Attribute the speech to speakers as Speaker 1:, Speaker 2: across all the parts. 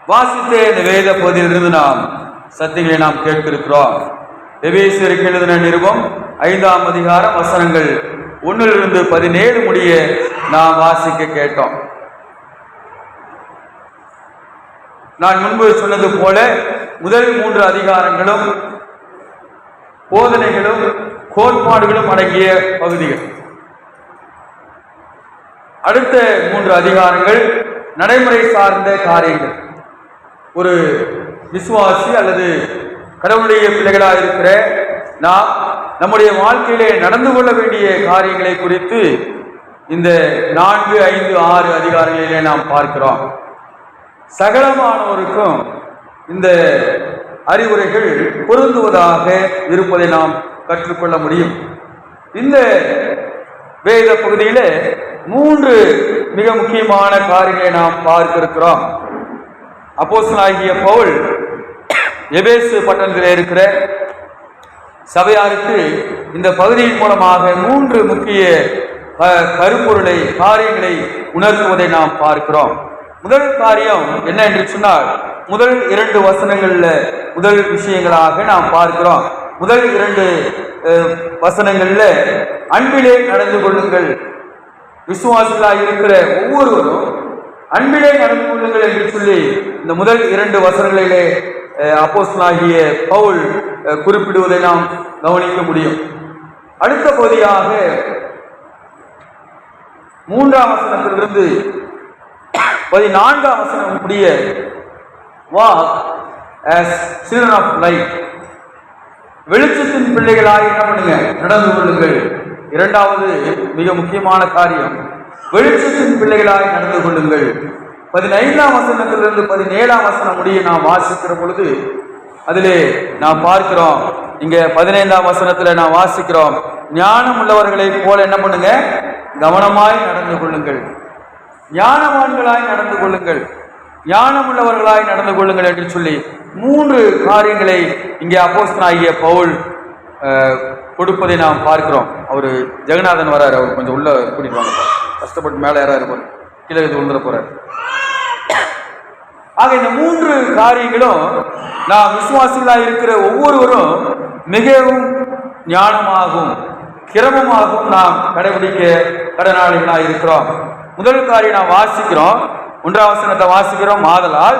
Speaker 1: வாசித்த இந்த வேத பகுதியிலிருந்து நாம் சத்தியங்களை நாம் கேட்டிருக்கிறோம். எபேசியருக்கு எழுதின நிருபம் 5ஆம் அதிகாரம் வசனங்கள் 1 to 17 முடிய நாம் வாசிக்க கேட்டோம். நான் முன்பு சொன்னது போல முதல் 3 அதிகாரங்களும் போதனைகளும் கோட்பாடுகளும் அடங்கிய பகுதிகள். அடுத்த 3 அதிகாரங்கள் நடைமுறை சார்ந்த காரியங்கள். ஒரு விசுவாசி அல்லது கடவுளுடைய பிள்ளைகளாக இருக்கிற நாம் நம்முடைய வாழ்க்கையிலே நடந்து கொள்ள வேண்டிய காரியங்களை குறித்து இந்த 4, 5, 6 அதிகாரங்களிலே நாம் பார்க்கிறோம். சகலமானோருக்கும் இந்த அறிவுரைகள் பொருந்துவதாக இருப்பதை நாம் கற்றுக்கொள்ள முடியும். இந்த வேத பகுதியில 3 மிக முக்கியமான காரியங்களை நாம் பார்க்க இருக்கிறோம். அப்போஸ்தலனாகிய பவுல் எபேசு பட்டணத்தில் இருக்கிற சபையாருக்கு இந்த பகுதியின் மூலமாக 3 முக்கிய கருப்பொருளை காரியங்களை உணர்த்துவதை நாம் பார்க்கிறோம். முதல் காரியம் என்ன என்று சொன்னால், முதல் 2 வசனங்கள்ல முதல் விஷயங்களாக நாம் பார்க்கிறோம். முதல் 2 வசனங்கள்ல அன்பிலே நடந்து கொள்ளுங்கள், விசுவாசிகளாக இருக்கிற ஒவ்வொருவரும் அன்பிலே நடந்து கொள்ளுங்கள் என்று சொல்லி இந்த முதல் 2 வசனங்களிலே அப்போஸ்தலனாகிய பவுல் குறிப்பிடுவதை நாம் கவனிக்க முடியும். அடுத்த பகுதியாக 3ஆம் வசனத்திலிருந்து 14ஆம் வசனம் முடிய walk as children of light, வெளிச்சத்தின் பிள்ளைகளாய் என்ன பண்ணுங்க, நடந்து கொள்ளுங்கள். இரண்டாவது மிக முக்கியமான காரியம், வெளிச்சத்தின் பிள்ளைகளாய் நடந்து கொள்ளுங்கள். 15ஆம் வசனத்திலிருந்து 17ஆம் வசனம் முடிய நாம் வாசிக்கிற பொழுது அதிலே நாம் பார்க்கிறோம். இங்க 15ஆம் வசனத்துல நாம் வாசிக்கிறோம், ஞானம் உள்ளவர்களை போல என்ன பண்ணுங்க, கவனமாய் நடந்து கொள்ளுங்கள், ஞானவான்களாய் நடந்து கொள்ளுங்கள், ஞானம் உள்ளவர்களாய் நடந்து கொள்ளுங்கள் என்று சொல்லி 3 காரியங்களை இங்கே அப்போஸ்தலனாகிய பவுல் கொடுப்பதை நாம் பார்க்கிறோம். அவரு ஜெகநாதன் வராரு, அவர் கொஞ்சம் உள்ள கூட்டிட்டு வாங்க, கஷ்டப்பட்டு மேலே யாராரு கீழே வந்துட போறாரு. ஆக இந்த 3 காரியங்களும் நாம் விசுவாசிகளாக இருக்கிற ஒவ்வொருவரும் மிகவும் ஞானமாகவும் கிரமமாகவும் நாம் கடைபிடிக்க கடனாளிகளாக இருக்கிறோம். முதல் காரியம் நாம் வாசிக்கிறோம், 1ஆம் வசனத்தை வாசிக்கிறோம், ஆதலால்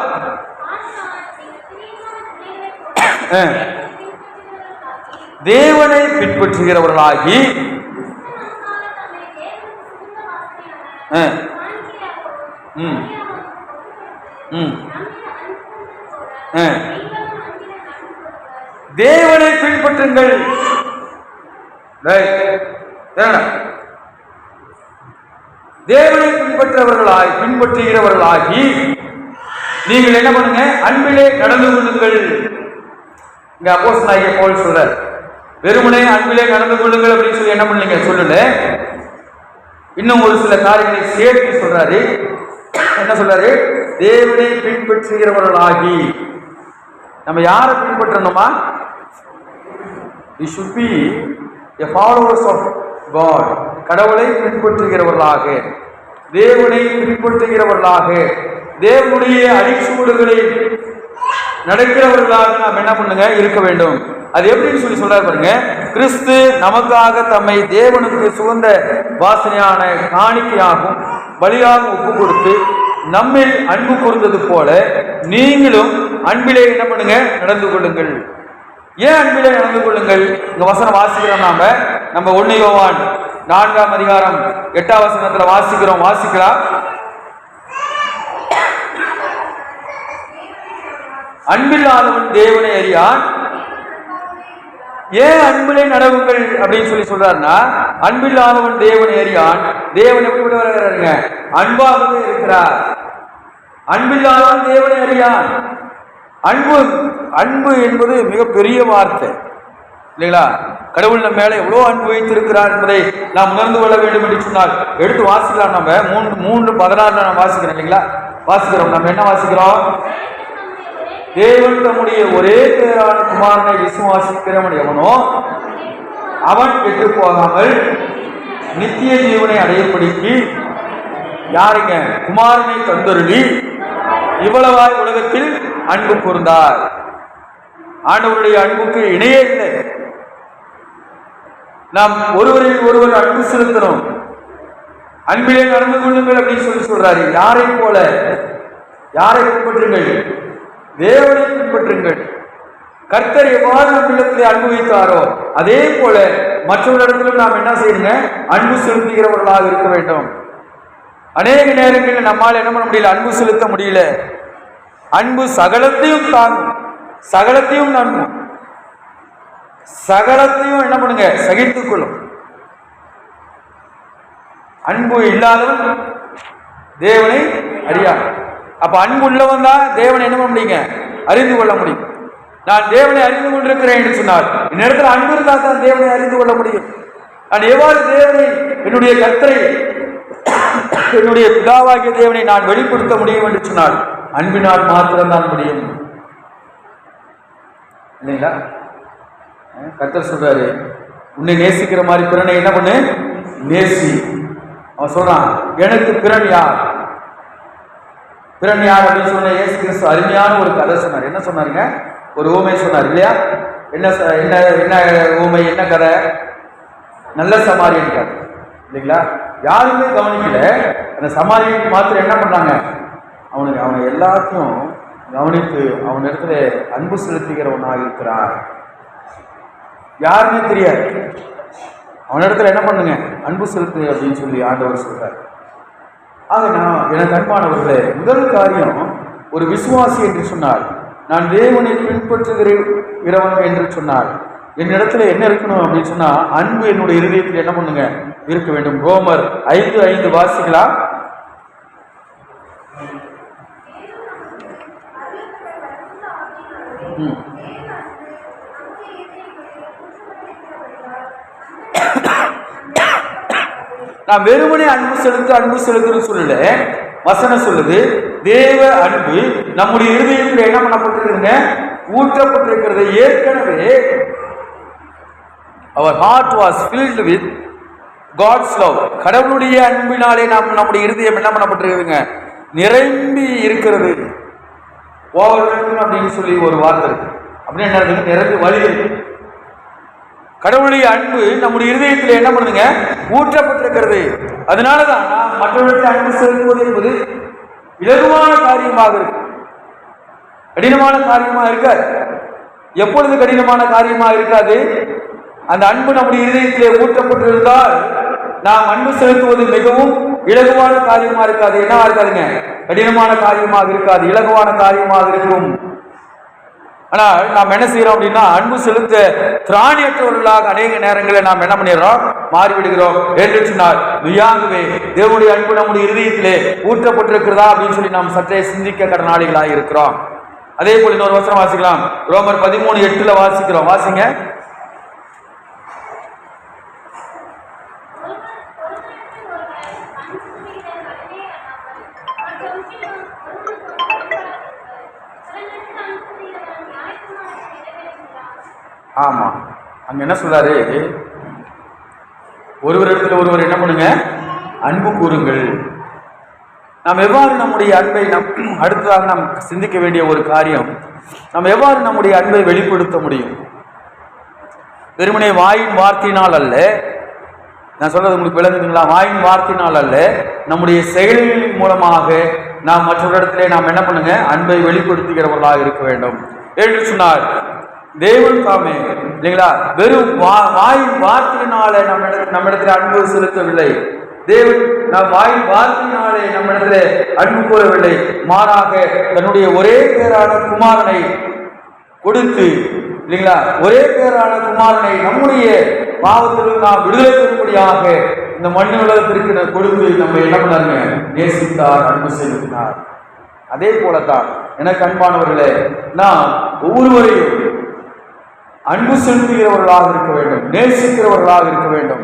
Speaker 1: தேவனை பின்பற்றுகிறவர்களாகி தேவனை பின்பற்றுங்கள். தேவனை பின்பற்றுகிறவர்களாகி நீங்கள் என்ன பண்ணுங்க, அன்பிலே நடந்து கொள்ளுங்கள். இங்க அப்போஸ்தலனாகிய பவுல் சொல்றார், வெறுமனே அன்பிலே நடந்து கொள்ளுங்கள் அப்படின்னு சொல்லி என்ன பண்ணீங்க சொல்லல, இன்னும் ஒரு சில காரியங்களை சேர்த்து சொல்றாரு. என்ன சொல்றாரு, தேவனை பின்பற்றுகிறவர்களாகி. நம்ம யாரை பின்பற்றணுமா? we should be a followers of God, கடவுளை பின்பற்றுகிறவர்களாக, தேவனை பின்பற்றுகிறவர்களாக, தேவனுடைய அடிச்சுவடுகளை நடக்கிறவர்களாக நாம் என்ன பண்ணுங்க இருக்க வேண்டும். அது எப்படின்னு சொல்லி சொல்றாரு பாருங்க, கிறிஸ்து நமக்காக தம்மை தேவனுக்கு சுகந்த வாசனையான காணிக்கையாகவும் பலியாகவும் ஒப்பு கொடுத்து நம்மில் அன்பு கூர்ந்தது போல நீங்களும் அன்பிலே என்ன பண்ணுங்க, நடந்து கொள்ளுங்கள். ஏன் அன்பிலே நடந்து கொள்ளுங்கள்? இந்த வசனம் வாசிக்கிறோம். நம்ம 1 யோவான் 4ஆம் அதிகாரம் 8ஆம் வசனத்துல வாசிக்கிறோம், வாசிக்கலாம். அன்பில்லாதவன் தேவனை அறியான். ஏன் அன்பிலே நடவுங்கள் அப்படின்னு சொல்லி சொல்றாருன்னா, அன்பில்லாதவன் தேவனை அறியான். தேவன் எப்படி வருகிறாருங்க, அன்பாகவே இருக்கிறார். அன்பில்லாதவன் தேவனை அறியான். அன்பு என்பது மிகப்பெரிய வார்த்தை இல்லைங்களா? கடவுள் நம்ம மேல எவ்வளவு அன்பு வைத்திருக்கிறார் என்பதை நாம் உணர்ந்து கொள்ள வேண்டும் என்று சொன்னால் எடுத்து வாசிக்கலாம். நம்ம 3:16 நாம் வாசிக்கிறோம் இல்லைங்களா? வாசிக்கிறோம். நம்ம என்ன வாசிக்கிறோம்? தேவன் தம்முடைய ஒரே பேரான குமாரனை விசுவாசிக்கிறவன் எவனோ அவன் கெட்டு போகாமல் நித்திய ஜீவனை அடையப்படுத்தி, யாருங்க? குமாரனை தந்தருளி இவ்வளவாய் உலகத்தில் அன்பு கூர்ந்தார். ஆண்டவருடைய அன்புக்கு இணையே இல்லை. நாம் ஒருவரில் ஒருவர் அன்பு செலுத்தணும். அன்பிலே நடந்து கொள்ளுங்கள் அப்படின்னு சொல்றாரு. யாரை போல? யாரை பின்பற்றுங்கள்? தேவனை பின்பற்றுங்கள். கர்த்தர் எவ்வாறு நம்மிடத்திலே அன்பு வைத்தாரோ அதே போல மற்றவர்களிடத்திலும் நாம் என்ன செய்யுங்க? அன்பு செலுத்துகிறவர்களாக இருக்க வேண்டும். அநேக நேரங்களில் நம்மால் என்ன பண்ண முடியல? அன்பு செலுத்த முடியல. அன்பு சகலத்தையும் தாங்கும், சகலத்தையும் நம்பும், சகலத்தையும் என்ன பண்ணுங்க? சகித்துக் கொள்ளும். அன்பு இல்லாதவன் தேவனை அறியான். அப்ப அன்பு உள்ளவன் தான் தேவனை என்ன பண்ண முடியுங்க? அறிந்து கொள்ள முடியும். நான் தேவனை அறிந்து கொண்டிருக்கிறேன் என்று சொன்னால் என்னிடத்தில் அன்பு இருந்தால் தான் தேவனை அறிந்து கொள்ள முடியும். நான் எவ்வாறு தேவனை, என்னுடைய கர்த்தரை, என்னுடைய பிதாவாகிய தேவனை நான் வெளிப்படுத்த முடியும் என்று சொன்னால் அன்பினால் மாத்திரம்தான் முடியும். இல்லைங்களா? கர்த்தர் சொல்றாரு, உன்னை நேசிக்கிற மாதிரி பிறனை என்ன பண்ணு? நேசி. அவன் சொல்றான், எனக்கு பிறன் யார்? பிறன் யார் அப்படின்னு சொன்ன இயேசு கிறிஸ்து அருமையான ஒரு கதை சொன்னார். என்ன சொன்னாருங்க? ஒரு ஊமை சொன்னார் இல்லையா? என்ன என்ன என்ன ஊமை, என்ன கதை? நல்ல சமாரியன் கதை இல்லைங்களா? யாருமே கவனிக்கல. அந்த சமாரியனுக்கு மாத்திரம் என்ன பண்ணாங்க? அவனை எல்லாத்தையும் கவனித்து அவன் இடத்துல அன்பு செலுத்துகிறவனாக இருக்கிறார். யாருமே தெரியாது. அவனிடத்துல என்ன பண்ணுங்க? அன்பு செலுத்து அப்படின்னு சொல்லி ஆண்டவர் சொல்றார். ஆக நான் எனக்கு அன்பானவர்களே, முதல் காரியம், ஒரு விசுவாசி என்று சொன்னார், நான் தேவனை பின்பற்றுகிறவன் என்று சொன்னார், என்னிடத்துல என்ன இருக்கணும் அப்படின்னு சொன்னா அன்பு என்னுடைய இருதயத்தில் என்ன பண்ணுங்க? இருக்க வேண்டும். ரோமர் 5:5 வாசிக்கலாம். நான் வெறுமனே அன்பு செலுத்துன்னு சொல்லல. வசனம் சொல்லுது, தேவ அன்பு நம்முடைய இருதயத்தில் என்ன பண்ணப்பட்டிருக்குங்க? ஊற்றப்பட்டிருக்கிறது. ஏற்கனவே அவர் heart was filled with God's love. கடவுளுடைய அன்பினாலே நம்முடைய இருதயம் என்ன பண்ணப்பட்டிருக்குதுங்க? நிரம்பி இருக்கிறது. ஓவர்வெல்மிங் அப்படின்னு சொல்லி ஒரு வார்த்தை இருக்கு. அப்படின்னு என்ன இருக்கு? நிரம்பி வழிகிறது. கடவுளுடைய அன்பு நம்முடைய இருதயத்தில் என்ன பண்ணுங்க? ஊற்றப்பட்டிருக்கிறது. அதனாலதான் நாம் மற்றவர்களுக்கு அன்பு செலுத்துவது என்பது இலகுவான காரியமாக இருக்கு, கடினமான காரியமாக இருக்காது. எப்பொழுது கடினமான காரியமாக இருக்காது? அந்த அன்பு நம்முடைய இருதயத்திலே ஊற்றப்பட்டிருந்தால் நாம் அன்பு செலுத்துவது மிகவும் இலகுவான காரியமா இருக்காது. என்னவா இருக்காதுங்க? கடினமான காரியமாக இருக்காது, இலகுவான காரியமாக இருக்கும். ஆனால் நாம் என்ன செய்யறோம் அப்படின்னா, அன்பு செலுத்த திராணியற்றவர்களாக அநேக நேரங்களில் நாம் என்ன பண்ணிடுறோம்? மாறிவிடுகிறோம். என்று சொன்னால் மெய்யாகவே தேவனுடைய அன்பு நம்முடைய இருதயத்திலே ஊற்றப்பட்டிருக்கிறதா அப்படின்னு சொல்லி நாம் சற்றே சிந்திக்க கடனாளிகளாக இருக்கிறோம். அதே போல இன்னொரு வசனம் வாசிக்கலாம். ரோமர் 13:8 வாசிக்கிறோம். வாசிங்க. ஆமா, அங்க என்ன சொல்றாரு? ஒருவரிடத்தில் ஒருவர் என்ன பண்ணுங்க? அன்பு கூறுங்கள். நாம் எவ்வாறு நம்முடைய அன்பை அடுத்ததாக நாம் சிந்திக்க வேண்டிய ஒரு காரியம், நாம் எவ்வாறு நம்முடைய அன்பை வெளிப்படுத்த முடியும்? வெறுமனே வாயின் வார்த்தையினால் அல்ல. நான் சொல்றது உங்களுக்கு விளங்குதுங்களா? வாயின் வார்த்தையினால் அல்ல, நம்முடைய செயல்களின் மூலமாக நாம் மற்றவரிடத்திலே நாம் என்ன பண்ணுங்க? அன்பை வெளிப்படுத்துகிறவர்களாக இருக்க வேண்டும் என்று சொன்னார் தேவன் தாமே. இல்லைங்களா? வெறும் வாயின் வார்த்தையினால நம்மிடத்தில் அன்பு செலுத்தவில்லை. தேவன் நம் வாயின் வார்த்தையினாலே நம்மிடத்துல அன்பு கூறவில்லை. மாறாக தன்னுடைய ஒரே பேரான குமாரனை கொடுத்து, இல்லைங்களா, ஒரே பேரான குமாரனை நம்முடைய பாவத்திலிருந்து நாம் விடுதலை பெறும்படியாக இந்த மண்ணு உலகத்திற்கு கொடுத்து நம்ம என்ன பண்ணாருங்க? நேசித்தார், அன்பு செலுத்தினார். அதே போலத்தான் எனக்கு அன்பானவர்களே, நாம் ஒவ்வொருவரையும் அன்பு செலுத்துகிறவர்களாக இருக்க வேண்டும், நேசிக்கிறவர்களாக இருக்க வேண்டும்.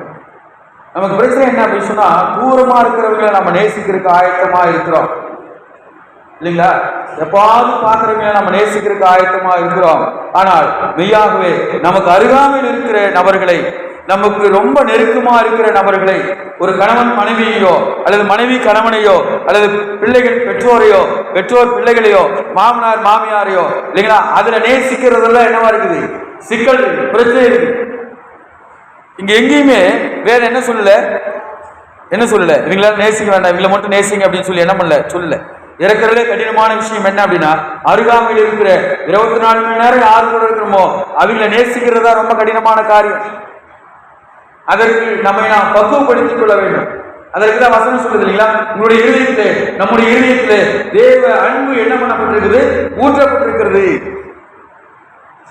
Speaker 1: நமக்கு பிரச்சனை என்ன அப்படின்னு சொன்னா, தூரமா இருக்கிறவங்களை நம்ம நேசிக்கிறதுக்கு ஆயத்தமா இருக்கிறோம், இல்லைங்களா? எப்பாவது பார்க்கிறவங்களை நம்ம நேசிக்கிறதுக்கு ஆயத்தமா இருக்கிறோம். ஆனால் மெய்யாகவே நமக்கு அருகாமையில் இருக்கிற நபர்களை நமக்கு ரொம்ப நெருக்கமா இருக்கிற நபர்களை, ஒரு கணவன் மனைவியோ அல்லது மனைவி கணவனையோ அல்லது பிள்ளைகள் பெற்றோரையோ பெற்றோர் பிள்ளைகளையோ மாமனார் மாமியாரையோ இல்லைங்களா, அதுல நேசிக்கிறதுல என்னவா இருக்குது, சிக்கல் பிரச்சனை இருக்கு. இங்க எங்கேயுமே வேற என்ன சொல்லல, இவங்கள நேசிக்க வேண்டாம், இவங்களை மட்டும் நேசிங்க அப்படின்னு சொல்லி என்ன பண்ணல சொல்லல. இறக்குறதுல கடினமான விஷயம் என்ன அப்படின்னா, அருகாமையில் இருக்கிற 24 மணி நேரம் யாரு கூட இருக்கிறோமோ அவங்கள நேசிக்கிறதா ரொம்ப கடினமான காரியம். அதற்கு நம்மை நாம் பக்குவப்படுத்திக் கொள்ள வேண்டும். அதற்கு தான் வசனம் சொல்லுது இல்லைங்களா, உங்களுடைய இருதயத்திலே, நம்முடைய இருதயத்திலே தேவ அன்பு என்ன பண்ணப்பட்டிருக்குது, ஊற்றப்பட்டிருக்கிறது.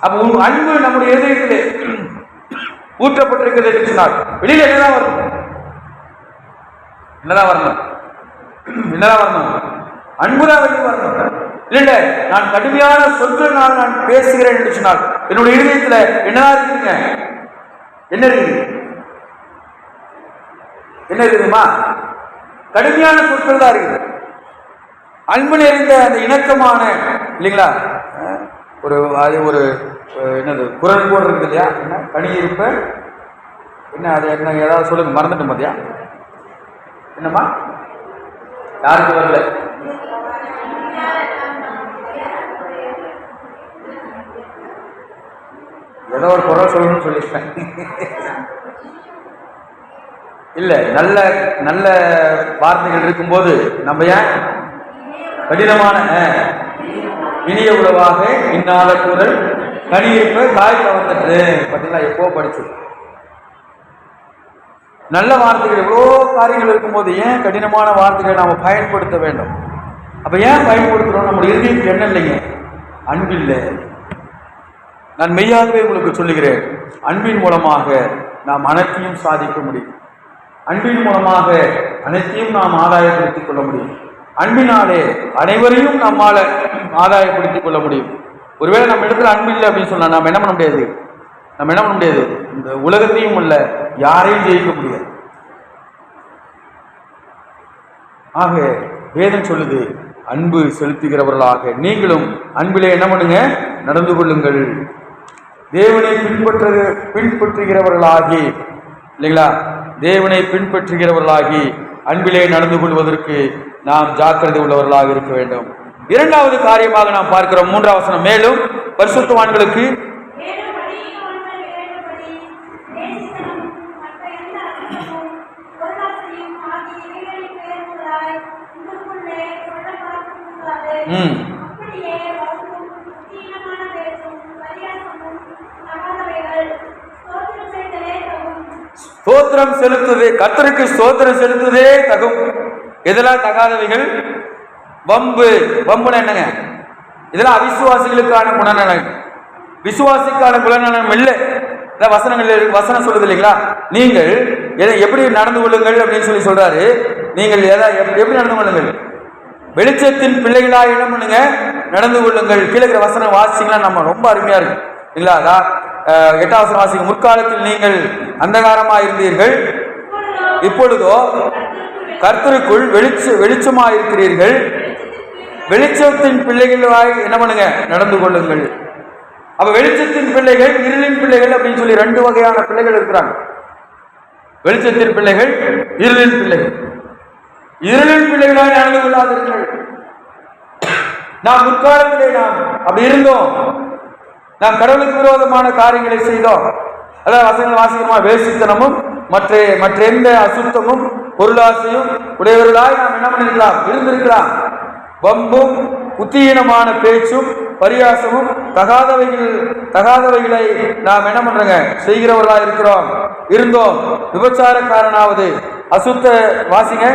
Speaker 1: அப்ப அன்பு நம்முடைய இருதயத்திலே ஊற்றப்பட்டிருக்கிறது என்று சொன்னால் வெளியில என்னதான் வரணும், அன்புதான் வெளியே வரணும். இல்ல நான் கடுமையான சொற்களால் நான் பேசுகிறேன் என்று சொன்னால் என்னுடைய இருதயத்துல என்னதான் இருக்குதுங்க, என்ன இருக்குதுமா, கடுமையான சொற்கள் தான் இருக்குது. அன்பு நிறைந்த அந்த இணக்கமான இல்லைங்களா, ஒரு ஒரு என்னது குரல் கூட இருக்குது இல்லையா, என்ன கனி இருப்ப என்ன, அது என்ன ஏதாவது சொல்லுங்க, மறந்துட்டோம் பார்த்தியா, என்னம்மா யாருக்கு வரல, ஏதோ ஒரு குரல் சொல்லணும்னு சொல்லிட்டேன். இல்ல நல்ல நல்ல வார்த்தைகள் இருக்கும்போது நம்ம ஏன் கடினமான இனிய உறவாக இன்னால குரல் கனி இருப்ப காய் கவர்ந்துட்டு பார்த்தீங்களா, எப்போ படிச்சு நல்ல வார்த்தைகள் எவ்வளோ காரியங்கள் இருக்கும்போது ஏன் கடினமான வார்த்தைகளை நாம் பயன்படுத்த வேண்டும். அப்ப ஏன் பயன்படுத்துறோம், நம்முடைய இறுதிக்கு என்ன இல்லைங்க, அன்பில்லை. நான் மெய்யாகவே உங்களுக்கு சொல்லுகிறேன், அன்பின் மூலமாக நாம் அனைத்தையும் சாதிக்க முடியும். அன்பின் மூலமாக அனைத்தையும் நாம் ஆதாயப்படுத்திக் கொள்ள முடியும். அன்பினாலே அனைவரையும் நம்மால ஆதாயப்படுத்திக் கொள்ள முடியும். ஒருவேளை நம்ம இடத்துல அன்பு இல்லை அப்படின்னு சொன்னா நம்ம என்ன பண்ண முடியாது, இந்த உலகத்தையும் அல்ல யாரையும் ஜெயிக்க முடியாது. ஆக வேதம் சொல்லுது, அன்பு செலுத்துகிறவர்களாக நீங்களும் அன்பிலே என்ன பண்ணுங்க, நடந்து கொள்ளுங்கள். தேவனை பின்பற்றுகிறவர்களாகி இல்லைங்களா, தேவனை பின்பற்றுகிறவர்களாகி அன்பிலே நடந்து கொள்வதற்கு நாம் ஜாக்கிரதை உள்ளவர்களாக இருக்க வேண்டும். இரண்டாவது காரியமாக நாம் பார்க்கிறோம், 3ஆம் வசனம், மேலும் பரிசுத்தவான்களுக்கு ஸ்தோத்திரம் செலுத்துதே, கர்த்தருக்கு ஸ்தோத்திரம் செலுத்துதே தகும். இதெல்லாம் தகாதவைகள், வம்புல என்னங்க, இதெல்லாம் அவிசுவாசிகளுக்கான குணநலன், விசுவாசிக்கான குணநலன் இல்லை. வசனம் சொல்லுது இல்லைங்களா, நீங்கள் எப்படி நடந்து கொள்ளுங்கள் அப்படின்னு சொல்லி சொல்றாரு. நீங்கள் எப்படி நடந்து கொள்ளுங்கள், வெளிச்சத்தின் பிள்ளைகளாக என்ன பண்ணுங்க, நடந்து கொள்ளுங்கள். கீழே வசனம் வாசிக்கலாம், நம்ம ரொம்ப அருமையா இருக்கு இல்லைங்களா. அதான் 8ஆம் வசனம் வாசிங்க. முற்காலத்தில் நீங்கள் அந்தகாரமாக இருந்தீர்கள், இப்பொழுதோ கர்த்தருக்குள் வெளிச்சமாக இருக்கிறீர்கள். வெளிச்சத்தின் பிள்ளைகளாய் என்ன பண்ணுங்க, நடந்து கொள்ளுங்கள். அப்ப வெளிச்சத்தின் பிள்ளைகள், இருளின் பிள்ளைகள் அப்படின்னு சொல்லி 2 வகையான பிள்ளைகள் இருக்கிறாங்க. வெளிச்சத்தின் பிள்ளைகள், இருளின் பிள்ளைகள். இருளின் பிள்ளைகளாய் நடந்து கொள்ளாதீர்கள். நாம் முற்காலத்திலே நாம் அப்படி இருந்தோம், நாம் கடவுளுக்கு விரோதமான காரியங்களை செய்தோம். அதாவது வசனங்கள் வாசிக்கிறோமா, வேசித்தனமும் மற்ற எந்த அசுத்தமும் பொருளாசையும் உடையவர்களாய் நாம் என்ன பண்ணிருக்கலாம், இருந்திருக்கலாம். வம்பும் புத்தியீனமான பேச்சும் பரியாசமும் தகாதவைகளை நாம் என்ன பண்றோங்க, செய்கிறவர்களாக இருக்கிறோம், இருந்தோம். விபச்சாரக்காரனாவது அசுத்த வாசிங்க,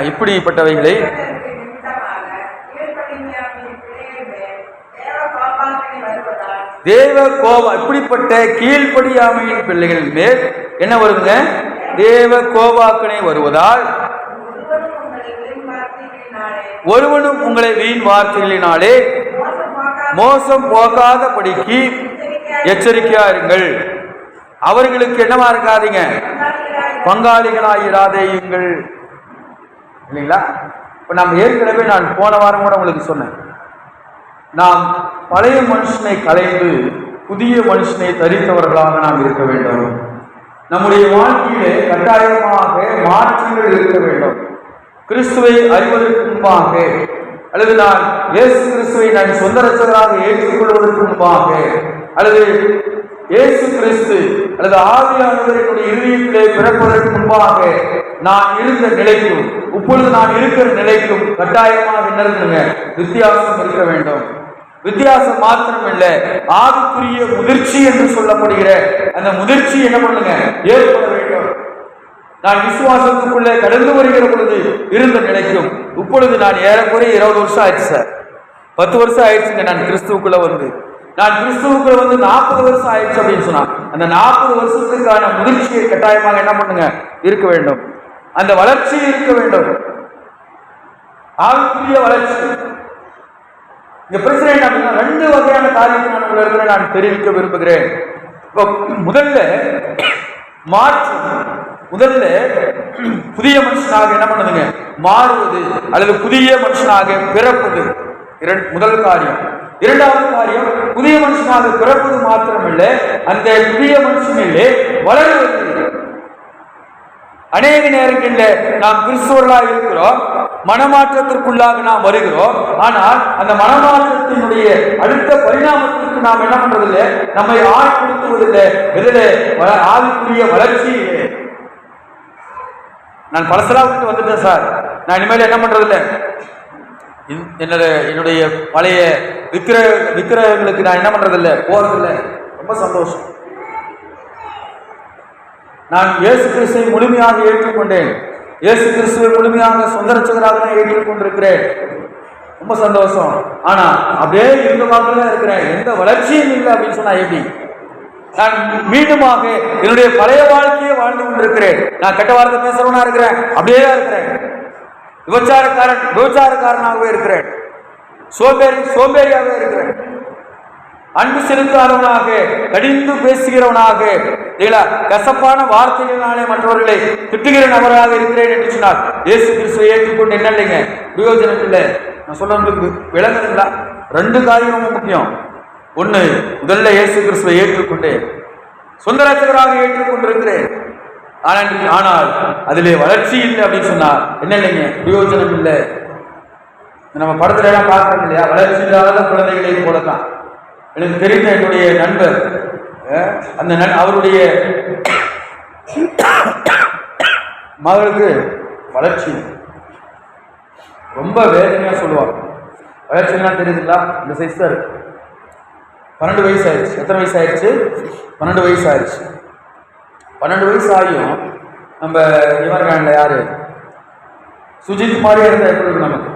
Speaker 1: இப்படிப்பட்டவைகளை தேவ கோபம், இப்படிப்பட்ட கீழ்ப்படியாமையின் பிள்ளைகள் மேல் என்ன வருங்க, தேவ கோபாக்கனை வருவதால் ஒருவனும் உங்களை வீண் வார்த்தைகளினாலே மோசம் போகாதபடிக்கு எச்சரிக்கையா இருங்கள். அவர்களுக்கு என்னவா இருக்காதீங்க, பங்காளிகளாயிராதேயுங்கள். இல்லைங்களா? இப்ப நாம் ஏற்கனவே நான் போன வாரம் கூட உங்களுக்கு சொன்னேன், நாம் பழைய மனுஷனை களைந்து புதிய மனுஷனை தரித்தவர்களாக நாம் இருக்க வேண்டும். நம்முடைய வாழ்க்கையிலே கட்டாயமாக மாற்றங்கள் இருக்க வேண்டும். கிறிஸ்துவை அறிவதற்கு முன்பாக, அல்லது நான் இயேசு கிறிஸ்துவை நான் சொந்த ரட்சகராக ஏற்றுக்கொள்வதற்கு முன்பாக, அல்லது இயேசு கிறிஸ்து அல்லது ஆவியானவர் என்னுடைய இருதயத்திலே பிறப்பதற்கு முன்பாக நான் இருந்த நிலைக்கும் இப்பொழுது நான் இருக்கிற நிலைக்கும் கட்டாயமாக என்ன இருக்குங்க? வித்தியாசம் இருக்க வேண்டும். வித்தியாசம் மாத்திரம் இல்லை, ஆவிக்குரிய முதிர்ச்சி என்று சொல்லப்படுகிற அந்த முதிர்ச்சி என்ன பண்ணுங்க? ஏற்பட வேண்டும். நான் விசுவாசத்துக்குள்ளே கடந்து வருகிற பொழுது இருந்த நிலைக்கும் இப்பொழுது நான் ஏறக்குறைய 20 வருஷம் ஆயிடுச்சு சார், 10 வருஷம் ஆயிடுச்சுங்க நான் கிறிஸ்துவுக்குள்ள வந்து. நான் கிறிஸ்துவுக்குள்ள வந்து 40 வருஷம் ஆயிடுச்சு அப்படின்னு சொன்னா, அந்த 40 வருஷத்துக்கான முதிர்ச்சியை கட்டாயமாக என்ன பண்ணுங்க? இருக்க வேண்டும். அந்த வளர்ச்சி இருக்க வேண்டும், ஆவிக்குரிய வளர்ச்சி. இங்க பிரச்சனை என்ன அப்படின்னா, 2 வகையான காரியத்தை நான் உங்களுக்கு நான் தெரிவிக்க விரும்புகிறேன். இப்போ முதல்ல மாற்று, முதல்ல புதிய மனுஷனாக என்ன பண்ணுதுங்க? மாறுவது அல்லது புதிய மனுஷனாக பிறப்பது முதல் காரியம். இரண்டாவது காரியம், புதிய மனுஷனாக பிறப்பது மாத்திரமில்லை, அந்த புதிய மனுஷனிலே வளருவது. அநேக நேரங்களில் நாம் கிறிஸ்துவர்களாக இருக்கிறோம், மனமாற்றத்திற்குள்ளாக நாம் வருகிறோம். ஆனால் அந்த மனமாற்றத்தினுடைய அடுத்த பரிணாமத்திற்கு நாம் என்ன பண்றதில்லை? நம்மை ஆட்படுத்துவதில்லை. எதிலே? ஆவிக்குரிய வளர்ச்சியிலே. நான் பலசலா விட்டு வந்துட்டேன் சார், நான் இனிமேல் என்ன பண்றதில்லை, என்னுடைய பழைய விக்கிரகங்களுக்கு நான் என்ன பண்றதில்லை, போறதில்லை. ரொம்ப சந்தோஷம். நான் இயேசு கிறிஸ்துவை முழுமையாக ஏற்றுக்கொண்டேன். இயேசு கிறிஸ்துவை முழுமையாக சொந்த ரட்சகராக நான் ஏற்றுக்கொண்டிருக்கிறேன். ரொம்ப சந்தோஷம். ஆனா அப்படியே இருந்த மாதிரி தான் இருக்கிறேன், எந்த வளர்ச்சியும் இல்லை அப்படின்னு சொன்னா எப்படி? நான் மீண்டுமாக என்னுடைய பழைய வாழ்க்கையை வாழ்ந்து கொண்டிருக்கிறேன். நான் கெட்ட வார்த்தை பேசுறவனா இருக்கிறேன், அப்படியே தான் இருக்கிறேன். விபச்சாரக்காரனாகவே இருக்கிறேன், சோம்பேறியாகவே இருக்கிறேன், அன்பு செலுத்தாதவனாக, கடிந்து பேசுகிறவனாக, கசப்பான வார்த்தைகளினாலே மற்றவர்களை திட்டுகிற நபராக இருக்கிறேன் என்று சொன்னார். இயேசு கிறிஸ்துவை ஏற்றுக்கொண்டு என்ன இல்லைங்க? பிரயோஜனம் இல்லை. நான் சொல்றதுக்கு விளங்குதுங்களா? 2 காரியம் ரொம்ப முக்கியம். ஒண்ணு, முதல்ல இயேசு கிறிஸ்துவை ஏற்றுக்கொண்டு சொந்த ரட்சகராக ஏற்றுக்கொண்டிருக்கிறேன். ஆனால் அதிலே வளர்ச்சி இல்லை அப்படின்னு சொன்னா என்ன இல்லைங்க? பிரயோஜனம் இல்லை. நம்ம படத்துல எல்லாம் பார்க்கறது இல்லையா? வளர்ச்சி இல்லாத குழந்தைகளை போலதான். எனக்கு தெரிந்த என்னுடைய நண்பர், அந்த அவருடைய மகளுக்கு வளர்ச்சி ரொம்ப வேதனையா சொல்லுவாங்க. வளர்ச்சிலாம் தெரியுதுங்களா? இந்த சைஸ் தான் இருக்கு. 12 வயசு ஆயிடுச்சு. எத்தனை வயசு ஆயிடுச்சு? 12 வயசு ஆயிடுச்சு. 12 வயசு ஆகியும் நம்ம இவர்கள் யாரு, சுஜித் மாதிரியே இருந்தா எப்படி இருக்கு நமக்கு?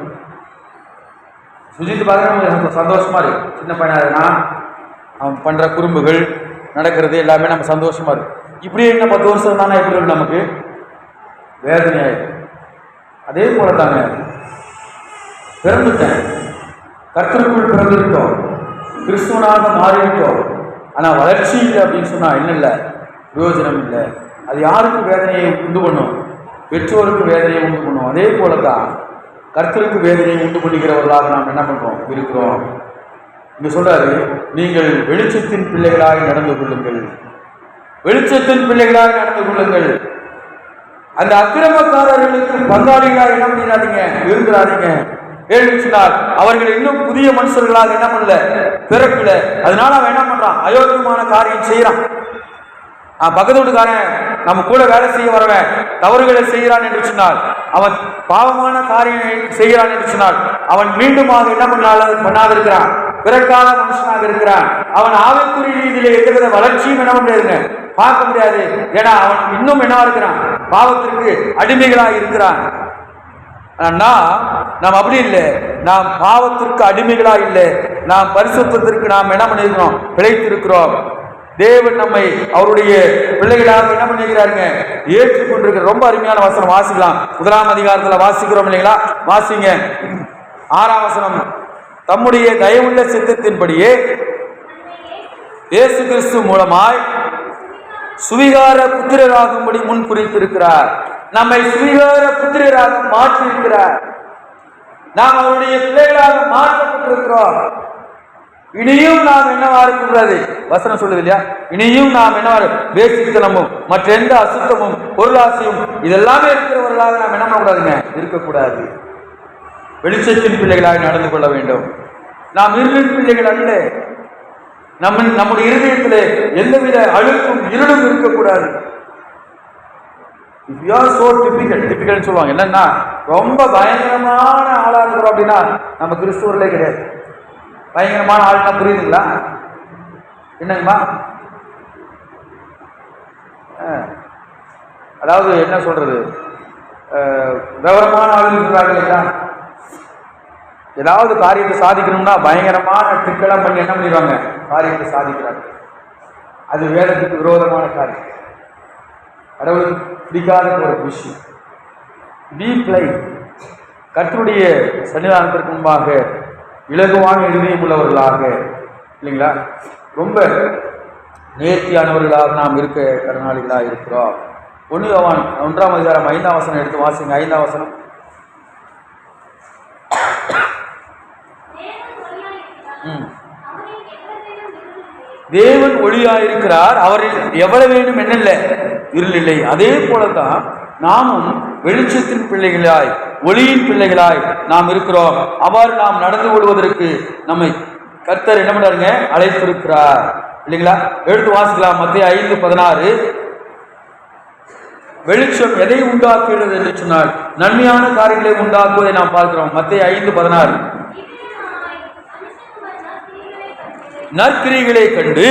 Speaker 1: சுஜித் பார்க்க நமக்கு சந்தோஷமா இருக்கு. சின்ன பையனா அவன் பண்ற குறும்புகள் நடக்கிறது எல்லாமே நம்ம சந்தோஷமா இருக்கு. இப்படியே என்ன 10 வருஷம் தானே எப்படி இருக்கு நமக்கு? வேதனையாயிருக்கு. அதே போல தாங்க பிறந்துட்டேன், கர்த்தருக்குள் பிறந்திருக்கோம், கிறிஸ்துவனாக மாறிவிட்டோம். ஆனா வளர்ச்சி இல்லை அப்படின்னு சொன்னா என்ன இல்லை? பிரயோஜனம் இல்லை. அது யாருக்கு வேதனையை உண்டு பண்ணும்? பெற்றோருக்கு வேதனையை உண்டு பண்ணும். அதே போலதான் கர்த்தருக்கு வேதனையை உண்டு பண்ணுகிறவர்களாக நாம் என்ன பண்றோம்? இருக்கிறோம். இங்க சொல்றாரு, நீங்கள் வெளிச்சத்தின் பிள்ளைகளாக நடந்து கொள்ளுங்கள், வெளிச்சத்தின் பிள்ளைகளாக நடந்து கொள்ளுங்கள். அந்த அக்கிரமக்காரர்களுக்கு பங்காளிகளாக என்ன பண்ணிடாதீங்க, இருக்கிறாதீங்க. சொன்னார், அவர்கள் இன்னும் புதிய மனுஷர்களாக என்ன பண்ணல, பிறக்கல. அதனால அவன் என்ன பண்றான்? அயோக்கியமான காரியம் செய்யறான். பக்கத்து வீட்டுக்காரன் நம்ம கூட வேலை செய்ய வரவன் தவறுகளை செய்கிறான் என்று சொன்னால், அவன் பாவமான காரியம் செய்கிறான் என்று சொன்னால், அவன் மீண்டுமாக என்ன பண்ணாதிருக்கிறான்? பிறக்காத மனுஷனாக இருக்கிறான். அவன் ஆவிக்குரிய ரீதியிலே எந்தவித வளர்ச்சியும் என்ன முடியாதுங்க, பார்க்க முடியாது. ஏன்னா அவன் இன்னும் என்ன இருக்கிறான்? பாவத்திற்கு அடிமைகளாக இருக்கிறான். நாம் அப்படி இல்லை. நாம் பாவத்திற்கு அடிமைகளா இல்லை, நாம் பரிசுத்தத்திற்கு நாம் என்ன பண்ணிருக்கிறோம்? பிழைத்திருக்கிறோம். தேவன் நம்மை அவருடைய பிள்ளைகளாக என்ன பண்ணிக்கிறாருங்க? ஏற்றுக்கொண்டிருக்கிற ரொம்ப அருமையான வசனம் வாசிக்கலாம். 1ஆம் அதிகாரத்தில் வாசிக்கிறோம் இல்லைங்களா? வாசிங்க. 6ஆம் வசனம். தம்முடைய தயவுள்ள சித்தத்தின்படியே இயேசு கிறிஸ்து மூலமாய் சுவிகார புத்திரராகும்படி முன் குறித்திருக்கிறார். நம்மை சுவிகார புத்திரராக மாற்றி இருக்கிறார். நாம் அவருடைய பிள்ளைகளாக மாற்றப்பட்டிருக்கிறோம். இனியும் நாம் என்னவா இருக்கக்கூடாது? வசனம் சொல்லுது இல்லையா? இனியும் நாம் என்னவா பேசித்தனமும் மற்ற எந்த அசுத்தமும் பொருளாசையும் இதெல்லாமே இருக்கிறவர்களாக நாம் என்ன பண்ணக்கூடாதுங்க? இருக்கக்கூடாது. வெளிச்சத்தின் பிள்ளைகளாக நடந்து கொள்ள வேண்டும். நாம் இருளின் பிள்ளைகள் அல்ல. நம்முடைய இருதயத்திலே எந்தவித அழுக்கும் இருளும் இருக்கக்கூடாது. டிபிக்கல் சொல்லுவாங்க. என்னன்னா ரொம்ப பயங்கரமான ஆளா இருக்கிறோம் அப்படின்னா நம்ம கிறிஸ்துவர்களே கிடையாது. பயங்கரமான ஆள்னா புரியுதுங்களா? என்னங்கம்மா? அதாவது என்ன சொல்றது, விவரமான ஆளுங்க இருக்கிறாங்க இல்லைங்களா? ஏதாவது காரியத்தை சாதிக்கணும்னா பயங்கரமான ட்ரிக்கெல்லாம் பண்ணி என்ன பண்ணிடுவாங்க? காரியத்தை சாதிக்கிறாங்க. அது வேதத்துக்கு விரோதமான காரியம், கடவுளுக்கு பிடிக்காத ஒரு விஷயம். டீப்லை கர்த்தருடைய சன்னிதானத்திற்கு முன்பாக இலகுவான இதயம் உள்ளவர்களாக இல்லைங்களா, ரொம்ப நேர்த்தியானவர்களாக நாம் இருக்க கடனாளிகளாக இருக்கிறோம். 1 யோவான் 1ஆம் அதிகாரம் 5ஆம் வசனம் எடுத்து வாசிங்க. 5ஆம் வசனம். தேவன் ஒளியாயிருக்கிறார், அவரில் எவ்வளவு வேண்டும் என்னில்ல இருள் இல்லை. அதே போலதான் நாமும் வெளிச்சத்தின் பிள்ளைகளாய் ஒளியின் பிள்ளைகளாய் நாம் இருக்கிறோம். அவ்வாறு நாம் நடந்து கொள்வதற்கு நம்மை கர்த்தர் என்ன பண்றாருங்க? அழைத்திருக்கிறார் இல்லைங்களா? எடுத்து வாசிக்கலாம். மத்தேயு 5:16. வெளிச்சம் எதை உண்டாக்குகிறது என்று சொன்னால் நன்மையான காரியங்களை உண்டாக்குவதை நாம் பார்க்கிறோம். மத்தேயு 5:16. நற்கிரிகளை கண்டு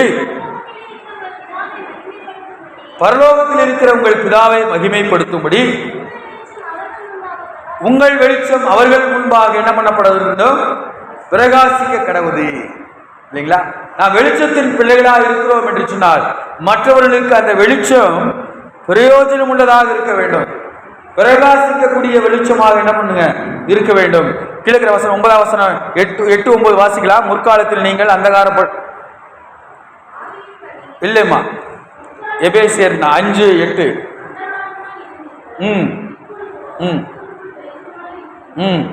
Speaker 1: பரலோகத்தில் இருக்கிற உங்கள் பிதாவை மகிமைப்படுத்தும்படி உங்கள் வெளிச்சம் அவர்கள் முன்பாக என்ன பண்ணப்பட வேண்டும்? பிரகாசிக்க கடவுது இல்லைங்களா? நாம் வெளிச்சத்தின் பிள்ளைகளாக இருக்கிறோம் என்று சொன்னால் மற்றவர்களுக்கு அந்த வெளிச்சம் பிரயோஜனம் உள்ளதாக இருக்க வேண்டும். பிரகாசிக்கக்கூடிய வெளிச்சமாக என்ன பண்ணுங்க? இருக்க வேண்டும். கிழக்கிற வசனம் 9ஆம் வசனம் 8-9 வாசிக்கலாம். முற்காலத்தில் நீங்கள் அந்தகாரப்ப இல்லைம்மா, எபேசியர் 5:8. ம் ம் ம்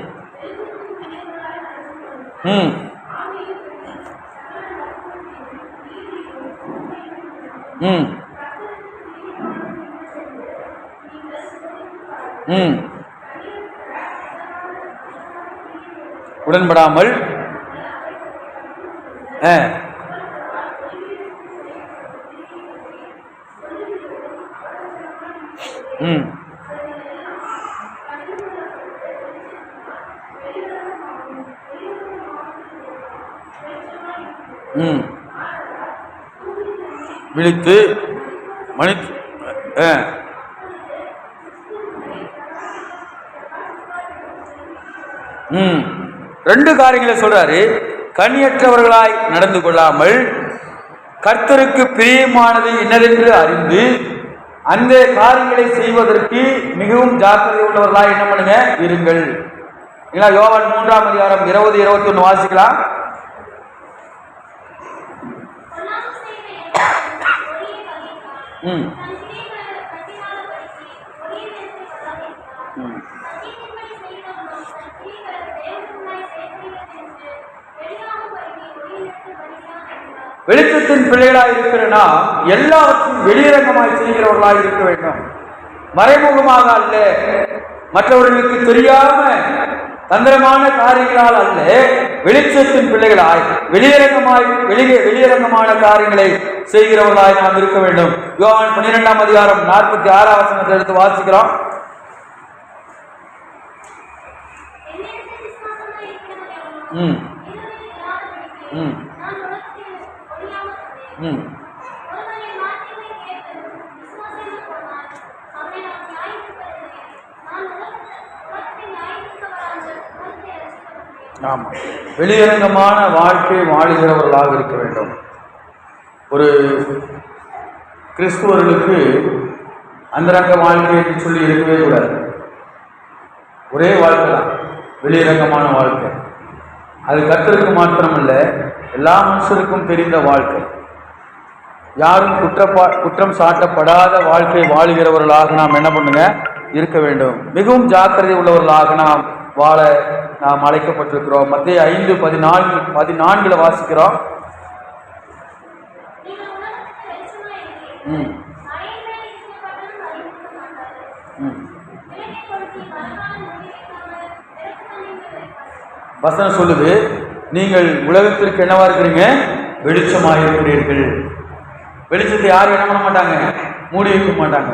Speaker 1: ம் ம் ம் உடன்படாமல் ம் ம் விழித்து மணித்து ரெண்டு காரியங்களை சொல்றாரு. கனியற்றவர்களாய் நடந்து கொள்ளாமல் கர்த்தருக்கு பிரியமானது என்னதென்று அறிந்து அந்த காரியங்களை செய்வதற்கு மிகவும் ஜாக்கிரதை உள்ளவர்களாய் என்ன பண்ணுங்க? இருங்கள். யோவான் 3ஆம் அதிகாரம் 20-21 வாசிக்கலாம். வெளிச்சத்தின் பிள்ளைகளாய் இருக்கிறனா எல்லாவற்றையும் வெளியரங்கமாய் செய்கிறவர்களாய் இருக்க வேண்டும். மறைமுகமாக அல்ல, மற்றவர்களுக்கு தெரியாம தந்திரமான காரியங்களால் அல்ல, வெளிச்சத்தின் பிள்ளைகளாய் வெளியரங்கமான காரியங்களை செய்கிறவர்களாய் நாம் இருக்க வேண்டும். யோவான் 12ஆம் அதிகாரம் 46ஆம் வசனத்தை எடுத்து வாசிக்கிறோம். ஆமா, வெளியரங்கமான வாழ்க்கை வாழுகிறவர்களாக இருக்க வேண்டும். ஒரு கிறிஸ்துவர்களுக்கு அந்தரங்க வாழ்க்கை என்று சொல்லி இருக்கவே கூடாது. ஒரே வாழ்க்கை தான் வெளியரங்கமான வாழ்க்கை. அது கர்த்தருக்கு மாத்திரமல்ல, எல்லா மனுஷருக்கும் தெரிந்த வாழ்க்கை. யாரும் குற்றம் சாட்டப்படாத வாழ்க்கை வாழுகிறவர்களாக நாம் என்ன பண்ணுங்க இருக்க வேண்டும். மிகவும் ஜாக்கிரதை உள்ளவர்களாக நாம் வாழ நாம் அழைக்கப்பட்டிருக்கிறோம். மத்தேயு 5:14 வாசிக்கிறோம். வசனம் சொல்லுது, நீங்கள் உலகத்திற்கு என்னவா இருக்கிறீங்க? வெளிச்சமாக இருக்கிறீர்கள். வெளிச்சத்தை யாரும் என்ன பண்ண மாட்டாங்க? மூடி வைக்க மாட்டாங்க.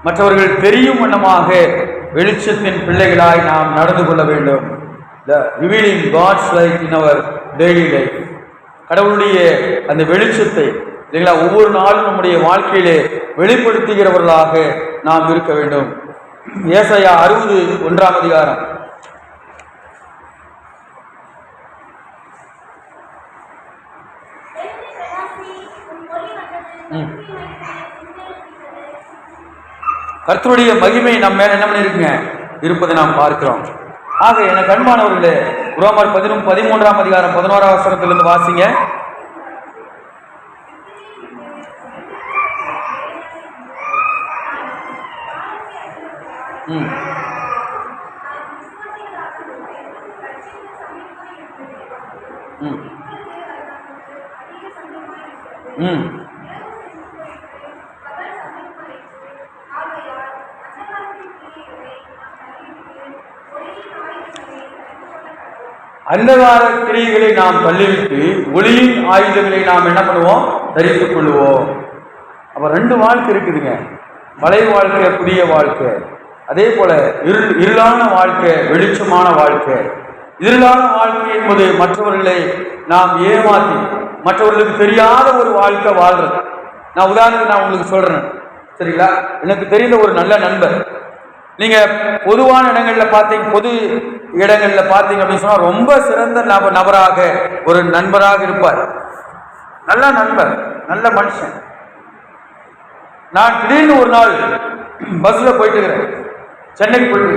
Speaker 1: மற்றவர்கள் தெரியும் வண்ணமாக வெளிச்சத்தின் பிள்ளைகளாய் நாம் நடந்து கொள்ள வேண்டும். Revealing God's light in our daily life. கடவுளுடைய அந்த வெளிச்சத்தை இல்லைங்களா ஒவ்வொரு நாளும் நம்முடைய வாழ்க்கையிலே வெளிப்படுத்துகிறவர்களாக நாம் இருக்க வேண்டும். ஏசாயா 60:1 கர்த்தருடைய மகிமை நம்ம மேல என்ன பண்ணிருக்குங்க இருப்பதை நாம் பார்க்கிறோம். ஆக எனக்கு அன்பானவர்களே, ரோமர் 13:11 வாசிங்க. அந்தகார கிரியைகளை நாம் தள்ளிவிட்டு ஒளியின் ஆயுதங்களை நாம் என்ன பண்ணுவோம்? தரித்துக் கொள்ளுவோம். அப்ப 2 வாழ்க்கை இருக்குதுங்க. பழைய வாழ்க்கை, புதிய வாழ்க்கை. அதே போல இருளான வாழ்க்கை, வெளிச்சமான வாழ்க்கை. இருளான வாழ்க்கை என்பது மற்றவர்களை நாம் ஏமாற்றி மற்றவர்களுக்கு தெரியாத ஒரு வாழ்க்கை வாழ்றது. நான் உதாரணத்துக்கு நான் உங்களுக்கு சொல்றேன், சரிங்களா? எனக்கு தெரிந்த ஒரு நல்ல நண்பர், நீங்க பொதுவான இடங்கள்ல பார்த்தீங்க, பொது இடங்கள்ல பார்த்தீங்க அப்படின்னு சொன்னா ரொம்ப சிறந்த நபராக ஒரு நண்பராக இருப்பார். நல்ல நண்பர், நல்ல மனுஷன். நான் திடீர்னு ஒரு நாள் பஸ்ல போயிட்டு இருக்கிறேன், சென்னைக்கு போயிட்டு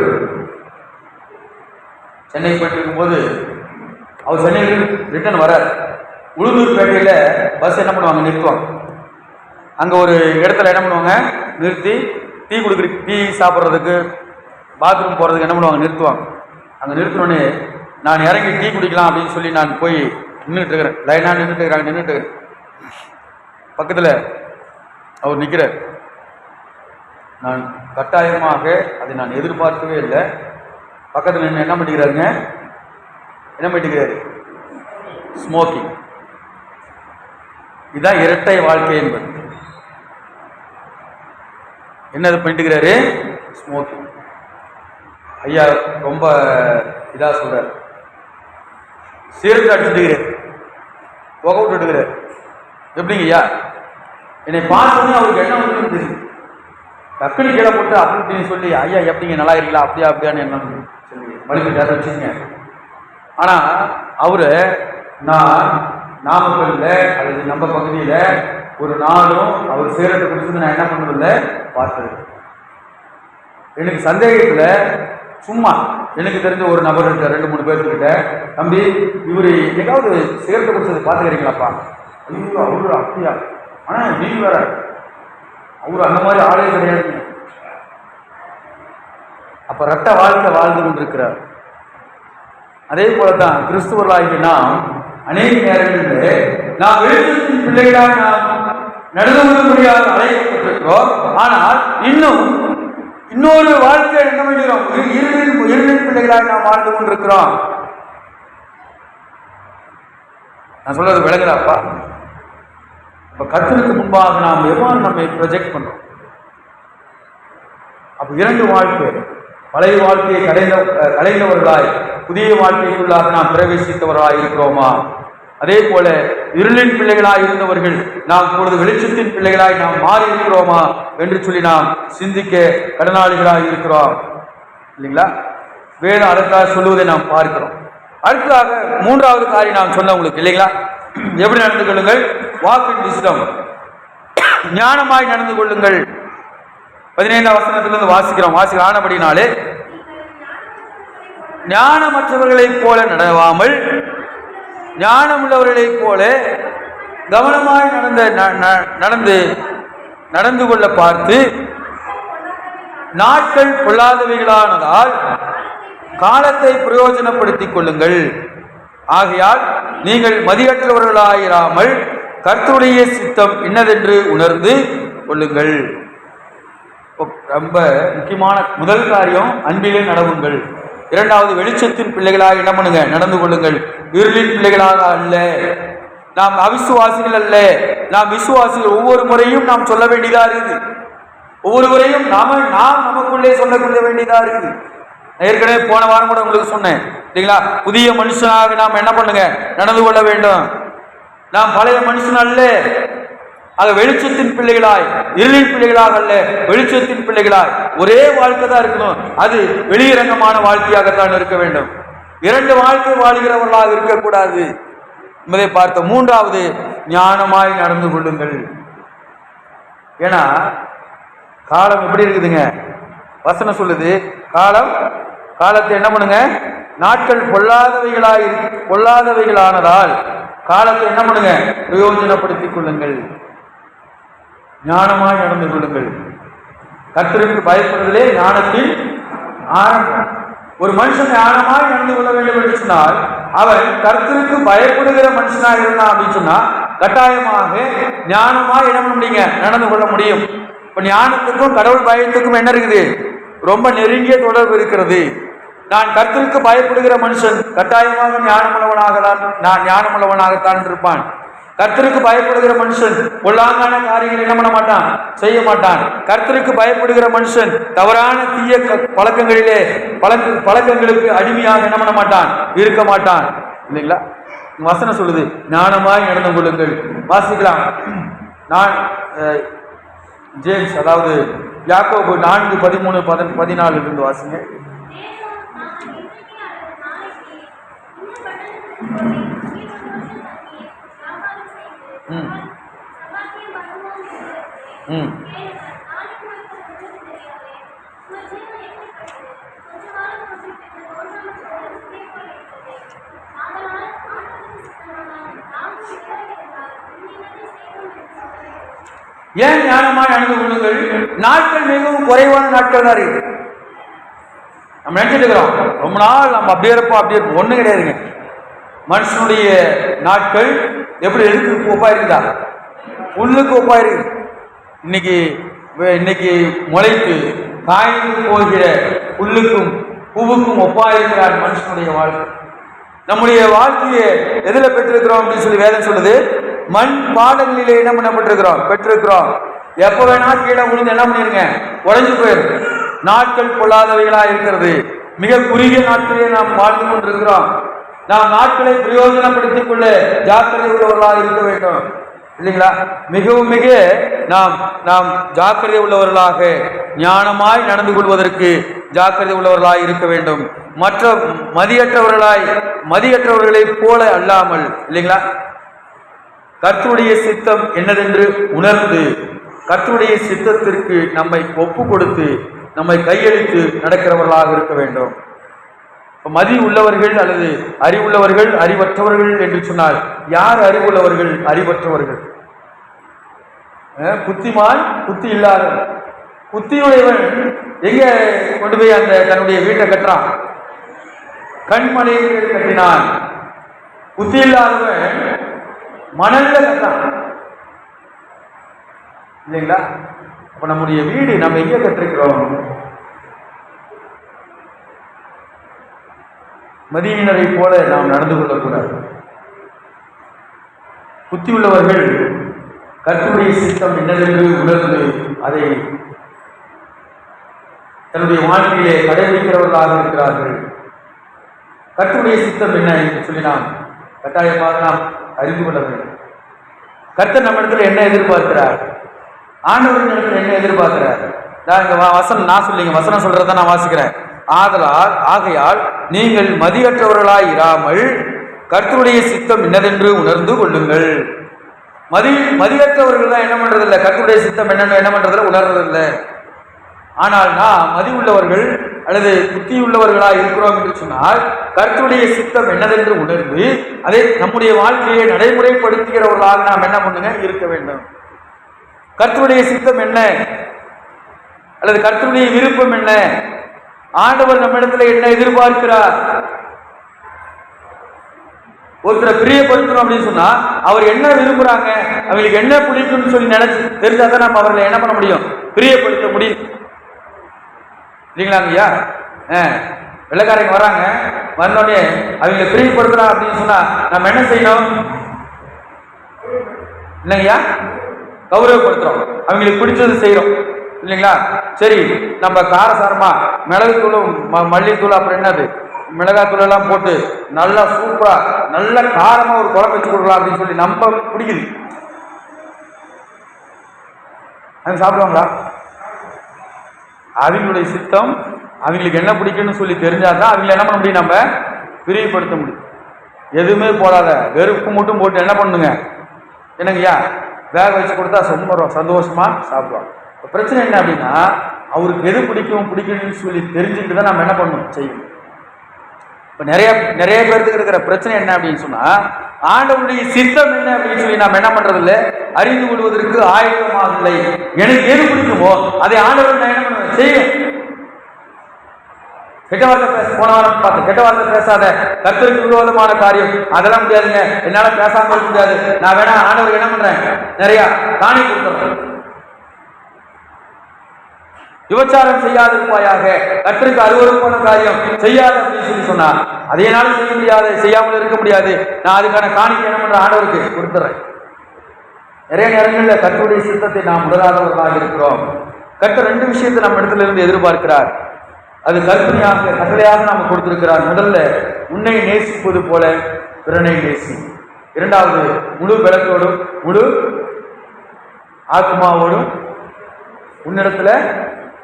Speaker 1: இருக்கும்போது அவர் சென்னையில் ரிட்டர்ன் வரார். உளுந்தூர்பேட்டையில பஸ் என்ன பண்ணுவாங்க, நிறுத்துவாங்க. அங்க ஒரு இடத்துல என்ன பண்ணுவாங்க, நிறுத்தி டீ குடிக்கிற, டீ சாப்பிட்றதுக்கு, பாத்ரூம் போகிறதுக்கு என்ன பண்ணுவாங்க, நிறுத்துவாங்க. அங்கே நிறுத்தினோடனே நான் இறங்கி டீ குடிக்கலாம் அப்படின்னு சொல்லி நான் போய் நின்றுட்டு இருக்கிறேன். லைனாக நின்றுட்டு இருக்கிறேன். பக்கத்தில் அவர் நிற்கிறார். நான் கட்டாயமாக அதை நான் எதிர்பார்க்கவே இல்லை. பக்கத்தில் நின்று என்ன பண்ணிக்கிறாருங்க, ஸ்மோக்கிங். இதுதான் இரட்டை வாழ்க்கை என்பது. என்னது பண்ணிட்டுக்கிறாரு? ஸ்மோக்கிங். ஐயா ரொம்ப இதா சொல்றாரு, சீரட்டு அடிச்சுட்டுக்கிறார், புகை விட்டுட்டுக்கிறார். எப்படிங்க ஐயா? என்னை பார்த்தோன்னே அவருக்கு என்ன வந்து தெரியும், டக்குனு கீழே போட்டு அப்படின்னு சொல்லி, ஐயா எப்படிங்க நல்லா இருக்கீங்களா, அப்படியான்னு என்ன சொல்லி மறுபடியும் வச்சுங்க. ஆனா அவரு நான் நாமக்கல்ல அல்லது நம்ம பகுதியில ஒரு நாளும் அவர் சீரட்டை குடிச்சு நான் என்ன பண்ணதில்லை, பார்த்தது. எனக்கு சந்தேகத்துல சும்மா எனக்கு தெரிஞ்ச ஒரு நபர்கிட்ட 2-3 பேர்கிட்ட, தம்பி இவரு எங்காவது சிகரெட்டை குடிச்சது பார்த்துக்கிறீங்களாப்பா? ஐயோ அவரு அப்படியா? ஆனா நீங்க வேற, அவரு அந்த மாதிரி ஆளே கிடையாது. அப்ப ரட்ட வாழ்க்கை வாழ்ந்து கொண்டிருக்கிறார். அதே போலதான் கிறிஸ்துவர்களாகிய நாம் அநேக நேரங்களில் நாம் வெளிச்சத்தின் பிள்ளைகளாக நாம் நடந்து கொள்ளும்படியாக அழைக்கப்பட்டிருக்கிறோம். ஆனால் இன்னொரு வாழ்க்கை என்ன பண்ணுகிறோம், இருளின் பிள்ளைகளாக நாம் வாழ்ந்து கொண்டிருக்கிறோம். நான் சொல்றது விளங்குறாப்பா? இப்ப கர்த்தருக்கு முன்பாக நாம் எவ்வாறு நம்மை ப்ரொஜெக்ட் பண்றோம்? அப்ப 2 வாழ்க்கை, பழைய வாழ்க்கையை கலைந்தவர்களாய் புதிய வாழ்க்கைக்குள்ளாக நாம் பிரவேசித்தவர்களாய் இருக்கிறோமா? அதே போல இருளின் பிள்ளைகளாய் இருந்தவர்கள் நாம் இப்பொழுது வெளிச்சத்தின் பிள்ளைகளாய் நாம் மாறி இருக்கிறோமா என்று சொல்லி நாம் சிந்திக்க கடனாளிகளாய் இருக்கிறோம், இல்லைங்களா? வேதம் அதற்காக சொல்லுவதை நாம் பார்க்கிறோம். அடுத்ததாக 3வது காரியம் நாம் சொன்ன உங்களுக்கு, இல்லைங்களா? எப்படி நடந்து கொள்ளுங்கள்? வாக் இன் விஸ்டம், ஞானமாய் நடந்து கொள்ளுங்கள். 15ஆம் வசனத்திலிருந்து வாசிக்கிறோம். ஆனபடினாலே ஞானமற்றவர்களைப் போல நடவாமல் ஞானம் உள்ளவர்களைப் போல கவனமாய் நடந்து கொள்ள பார்த்து நாட்கள் பொல்லாதவைகளானதால் காலத்தை பிரயோஜனப்படுத்திக் கொள்ளுங்கள். ஆகையால் நீங்கள் மதியற்றவர்களாயிராமல் கர்த்தருடைய சித்தம் என்னதென்று உணர்ந்து கொள்ளுங்கள். ரொம்ப முக்கியமான முதல் காரியம், அன்பிலே நடவுங்கள். இரண்டாவது, வெளிச்சத்தின் பிள்ளைகளாக என்ன பண்ணுங்க, நடந்து கொள்ளுங்கள். இருளின் பிள்ளைகளாக அல்ல. நாம் அவிசுவாசிகள் அல்ல, நாம் விசுவாசிகள். ஒவ்வொரு முறையும் நாம் சொல்ல வேண்டியதா இருக்குது. ஒவ்வொரு முறையும் நாம் நமக்குள்ளே சொல்ல வேண்டியதா இருக்குது. ஏற்கனவே போன வாரம் கூட உங்களுக்கு சொன்னேன் இல்லைங்களா? புதிய மனுஷனாக நாம் என்ன பண்ணுங்க, நடந்து கொள்ள வேண்டும். நாம் பழைய மனுஷன் அல்ல. ஆக வெளிச்சத்தின் பிள்ளைகளாய், இருளின் பிள்ளைகளாக அல்ல, வெளிச்சத்தின் பிள்ளைகளாய் ஒரே வாழ்க்கை தான் இருக்கணும். அது வெளியரங்கமான வாழ்க்கையாகத்தான் இருக்க வேண்டும். இரண்டு வாழ்க்கை வாழ்கிறவர்களாக இருக்கக்கூடாது என்பதை பார்த்த. மூன்றாவது, ஞானமாய் நடந்து கொள்ளுங்கள். ஏன்னா காலம் எப்படி இருக்குதுங்க, வசனம் சொல்லுது, காலத்தை என்ன பண்ணுங்க, நாட்கள் பொல்லாதவைகளானதால் காலத்தை என்ன பண்ணுங்க, பிரயோஜனப்படுத்திக் கொள்ளுங்கள். ஞானமாய் நடந்து கொள்ளுங்கள். கர்த்தருக்கு பயப்படுவதிலே ஞானத்தின் ஆரம்பம். ஒரு மனுஷன் ஞானமாய் நடந்து கொள்ள வேண்டும் என்று சொன்னால் அவன் கர்த்தருக்கு பயப்படுகிற மனுஷனாக இருந்தான் அப்படின்னு சொன்னா கட்டாயமாக ஞானமாய் என்ன முடியுங்க, நடந்து கொள்ள முடியும். இப்ப ஞானத்துக்கும் கடவுள் பயத்துக்கும் என்ன இருக்குது, ரொம்ப நெருங்கிய தொடர்பு இருக்கிறது. நான் கர்த்தருக்கு பயப்படுகிற மனுஷன் கட்டாயமாக ஞானமுள்ளவனாகத்தான் இருப்பான். கர்த்தருக்கு பயப்படுகிற மனுஷன் பொல்லாங்கான காரியங்கள் என்ன பண்ண மாட்டான், செய்ய மாட்டான். கர்த்தருக்கு பயப்படுகிற மனுஷன் தவறான தீய பழக்கங்களுக்கு அடிமையாக என்ன பண்ண மாட்டான், இருக்க மாட்டான். இல்லைங்களா? வசனம் சொல்லுது, ஞானமாய் நடந்து கொள்ளுங்கள். வாசிக்கலாம். நான் ஜேம்ஸ், அதாவது யாக்கோபு 4:13-14 இருந்து வாசிங்க. ஏன் ஞானமாய் நடந்து கொள்ளுங்கள்? நாட்கள் மிகவும் குறைவான நாட்கள் தான் இருக்கு. நம்ம நினைச்சிட்டு இருக்கிறோம் ரொம்ப நாள் நம்ம அப்படியே இருப்போம். ஒண்ணு கிடையாதுங்க. மனுஷனுடைய நாட்கள் எப்படி எதுக்கு ஒப்பா இருக்குதா, புல்லுக்கு ஒப்பா இருக்கு. இன்னைக்கு முளைத்து காய்ந்து போகிற புல்லுக்கும் பூவுக்கும் ஒப்பா இருக்கிறார் மனுஷனுடைய வாழ்க்கை. நம்முடைய வாழ்க்கையை எதுல பெற்றிருக்கிறோம் அப்படின்னு சொல்லி வேதம் சொல்லுது, மண் பாடங்களிலே என்ன பெற்றிருக்கிறோம். எப்ப வேணா கீழே விழுந்து என்ன பண்ணிருங்க, உடைஞ்சு போயிருக்கு. நாட்கள் பொல்லாதவைகளா இருக்கிறது. மிக குறுகிய நாட்களே நாம் வாழ்ந்து கொண்டிருக்கிறோம். நாம் நாட்களை பிரயோஜனப்படுத்திக் கொள்ள ஜாக்கிரதை உள்ளவர்களாக இருக்க வேண்டும். இல்லைங்களா? மிகவும் மிக நாம் ஜாக்கிரதை உள்ளவர்களாக, ஞானமாய் நடந்து கொள்வதற்கு ஜாக்கிரதை உள்ளவர்களாய் இருக்க வேண்டும். மற்ற மதியற்றவர்களை போல அல்லாமல், இல்லைங்களா, கர்த்தருடைய சித்தம் என்னதென்று உணர்ந்து கர்த்தருடைய சித்தத்திற்கு நம்மை ஒப்பு கொடுத்து நம்மை கையளித்து நடக்கிறவர்களாக இருக்க வேண்டும். மதி உள்ளவர்கள் அல்லது அறிவுள்ளவர்கள், அறிவற்றவர்கள் என்று சொன்னால் யார் அறிவுள்ளவர்கள், அறிவற்றவர்கள்? புத்திமான், புத்தி இல்லாதவன். புத்தியுடையவன் எங்க கொண்டு போய் அந்த தன்னுடைய வீட்டை கட்டுறான், கண்மலையை கட்டினான். புத்தி இல்லாதவன் மணல்ல கட்டான். இல்லைங்களா? அப்ப நம்முடைய வீடு நம்ம எங்க கட்டிருக்கிறோம்? மதியினரை போல நாம் நடந்து கொள்ளக்கூடாது. புத்தி உள்ளவர்கள் கர்த்தருடைய சித்தம் என்னதென்று உணர்ந்து அதை தன்னுடைய வாழ்க்கையிலே கடைபிடிக்கிறவர்களாக இருக்கிறார்கள். கர்த்தருடைய சித்தம் என்ன என்று சொல்லி நாம் கட்டாயமாக நாம் அறிந்து கொள்ள வேண்டும். கர்த்தர் நம்ம இடத்துல என்ன எதிர்பார்க்கிறார், ஆண்டவரின் இடத்துல என்ன எதிர்பார்க்கிறார்? வசனம் சொல்றத நான் வாசிக்கிறேன். ஆகையால் நீங்கள் மதியற்றவர்களாய் இராமல் கர்த்தருடைய சித்தம் என்னதென்று உணர்ந்து கொள்ளுங்கள். மதியற்றவர்கள் தான் என்ன பண்றதில்லை, கர்த்தருடைய சித்தம் என்னன்னு என்ன பண்றதில்லை, உணர்றதில்லை. ஆனால் நாம் மதி உள்ளவர்கள் அல்லது புத்தியுள்ளவர்களாய் இருக்கிறோம் என்று சொன்னால் கர்த்தருடைய சித்தம் என்னதென்று உணர்ந்து அதை நம்முடைய வாழ்க்கையை நடைமுறைப்படுத்துகிறவர்களாக நாம் என்ன பண்ணுங்க இருக்க வேண்டும். கர்த்தருடைய சித்தம் என்ன அல்லது கர்த்தருடைய விருப்பம் என்ன, ஆண்டவர் நம்மிடத்துல என்ன எதிர்பார்க்கிறார். ஒருத்தரை பிரியப்படுத்தணும் அப்படின்னு சொன்னா அவர் என்ன விரும்புறாங்க, அவங்களுக்கு என்ன பிடிக்கும்னு சொல்லி நினைச்சு தெரிஞ்சாதான் நம்ம அவர்களை என்ன பண்ண முடியும், பிரியப்படுத்த முடியும். இல்லைங்களாங்க ஐயா? வெள்ளைக்காரங்க வராங்க, வந்தோடனே அவங்களை பிரியப்படுத்துறா அப்படின்னு சொன்னா நம்ம என்ன செய்யணும் இல்லைங்கய்யா? கௌரவப்படுத்துறோம், அவங்களுக்கு பிடிச்சது செய்யறோம் இல்லைங்களா? சரி, நம்ம காரசாரமா மிளகுத்தூளும் மல்லித்தூள் அப்புறம் என்னது மிளகாத்தூள் எல்லாம் போட்டு நல்லா சூப்பரா நல்ல காரமா ஒரு குழம்பு வச்சு கொடுக்கலாம் அப்படின்னு சொல்லி நம்ம பிடிக்குது, அவங்க சாப்பிடுவாங்களா? அவங்களுடைய சித்தம் அவங்களுக்கு என்ன பிடிக்குன்னு சொல்லி தெரிஞ்சாதான் அவங்களை என்ன பண்ண முடியும், நம்ம பிரியப்படுத்த முடியும். எதுவுமே போடாத வெறுப்பு மட்டும் போட்டு என்ன பண்ணுங்க என்னங்கய்யா, வேக வச்சு கொடுத்தா ரொம்ப சந்தோஷமா சாப்பிடுவாங்க. பிரச்சனை என்ன அப்படின்னா அவருக்கு எது பிடிக்கணும்னு சொல்லி தெரிஞ்சுக்கிட்டு தான் நம்ம என்ன பண்ணணும் செய்யணும். இப்போ நிறைய பேருக்கு இருக்கிற பிரச்சனை என்ன அப்படின்னு சொன்னா ஆண்டவருடைய சித்தம் என்ன அப்படின்னு சொல்லி நாம் என்ன பண்றது இல்லை, அறிந்து கொள்வதற்கு ஆயத்தமாகவில்லை. எனக்கு எது பிடிக்குமோ அதை ஆண்டவர் நான் என்ன பண்ணுவேன் செய்யும். கெட்ட வார்த்தை போன வாரம் பார்த்து கெட்ட வார்த்தை பேசாத, கர்த்தருக்கு விரோதமான காரியம் அதெல்லாம் முடியாதுங்க, என்னால பேசாம இருக்க முடியாது, நான் வேணா ஆண்டவர் என்ன பண்றேன் நிறைய காணி கொடுத்துறேன். விபச்சாரம் செய்யாதிருப்பாயாக, கர்த்தருக்கு அருவருப்பான காரியம் செய்யாது அப்படின்னு சொல்லி சொன்னா அதையனால செய்ய முடியாது, செய்யாமல் இருக்க முடியாது, நான் அதுக்கான காணிக்கை என்ன பண்ற ஆண்டவருக்கு கொடுத்துறேன். நிறைய நேரங்களில் கர்த்தருடைய சித்தத்தை நாம் உணராதவர்களாக இருக்கிறோம். கர்த்தர் ரெண்டு விஷயத்தை நம்ம இடத்துல இருந்து எதிர்பார்க்கிறார், அது கற்பனையாக கட்டளையாக நாம் கொடுத்திருக்கிறார். முதல்ல உன்னை நேசிப்பது போல பிறனை நேசி, இரண்டாவது முழு பலத்தோடும் முழு ஆத்மாவோடும் உன்னிடத்துல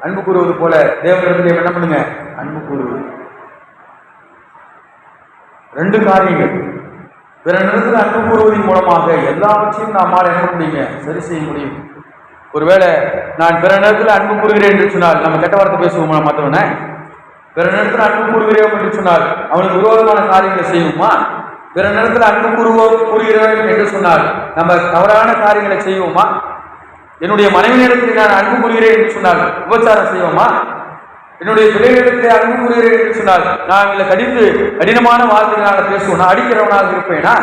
Speaker 1: அன்பு கூறுவது போல தேவனிடத்துல என்ன பண்ணுங்க அன்பு கூறுவது. ரெண்டு காரியங்கள். பிற நிலத்தில் அன்பு கூறுவதன் மூலமாக எல்லாவற்றையும் நம்மால் என்ன முடியுங்க சரி செய்ய முடியும். ஒருவேளை நான் பிற நேரத்தில் அன்பு கூறுகிறேன் என்று சொன்னால் நம்ம கெட்ட வார்த்தை பேசுவோமா மற்றவன? பிற நேரத்தில் அன்பு கூறுகிறோம் என்று சொன்னால் அவனுக்கு விரோதமான காரியங்களை செய்வோமா? பிற நேரத்தில் அன்பு கூறுகிறோம் என்று சொன்னால் நம்ம தவறான காரியங்களை செய்வோமா? என்னுடைய மனைவி நேரத்தில் நான் அன்பு கூறுகிறேன் என்று சொன்னால் விபச்சாரம் செய்வோமா? என்னுடைய பிள்ளைகளிடத்தில் அன்பு கூறுகிறேன் என்று சொன்னால் நான் இவங்களை கடினமான வார்த்தைகளாக பேசுவேன், நான் அடிக்கிறவனாக இருப்பேனா?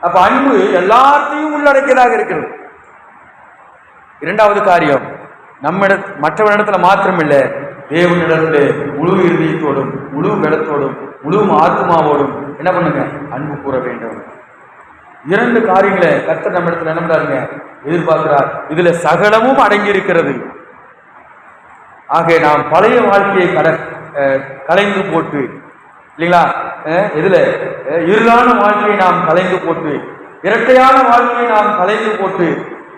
Speaker 1: அப்ப அன்பு எல்லாத்தையும் உள்ளடக்கியதாக இருக்கிறது. இரண்டாவது காரியம், மற்றவனிடத்துல மாத்திரமில்லை, தேவனிடத்துல முழு இறுதியத்தோடும் முழு பலத்தோடும் முழு ஆத்மாவோடும் என்ன பண்ணுங்க அன்பு கூற வேண்டும். இரண்டு காரியங்களை கர்த்தர் நம்ம இடத்துல என்ன பண்றாருங்க எதிர்பார்க்கிறார். இதுல சகலமும் அடங்கி இருக்கிறது. ஆக நாம் பழைய வாழ்க்கையை கலைந்து போட்டு இல்லைங்களா, இதுல இருளான வாழ்க்கையை நாம் கலைந்து போட்டு இரட்டையான வாழ்க்கையை நாம் கலைந்து போட்டு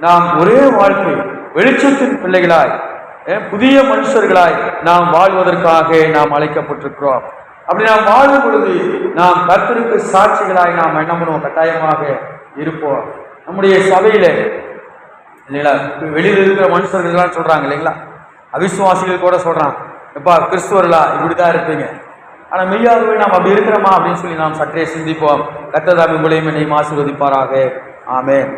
Speaker 1: நாம் ஒரே வாழ்க்கை வெளிச்சத்தின் பிள்ளைகளாய் புதிய மனுஷர்களாய் நாம் வாழ்வதற்காக நாம் அழைக்கப்பட்டிருக்கிறோம். அப்படி நாம் வாழும் பொழுது நாம் கர்த்தருக்கு சாட்சிகளாய் நாம் என்ன பண்ணுவோம், கட்டாயமாக இருப்போம். நம்முடைய சபையில இல்லைங்களா வெளியில் இருக்கிற மனுஷர்கள்லாம் சொல்றாங்க இல்லைங்களா, அவிசுவாசிகள் கூட சொல்றான், எப்பா கிறிஸ்துவர்களா இப்படிதான் இருப்பீங்க, ஆனா மெய்யாகவே நாம் அப்படி இருக்கிறோமா அப்படின்னு சொல்லி நாம் சற்றே சிந்திப்போம். கர்த்தர் தாமே உங்களையும் என்னையும் ஆசீர்வதிப்பாராக. ஆமென்.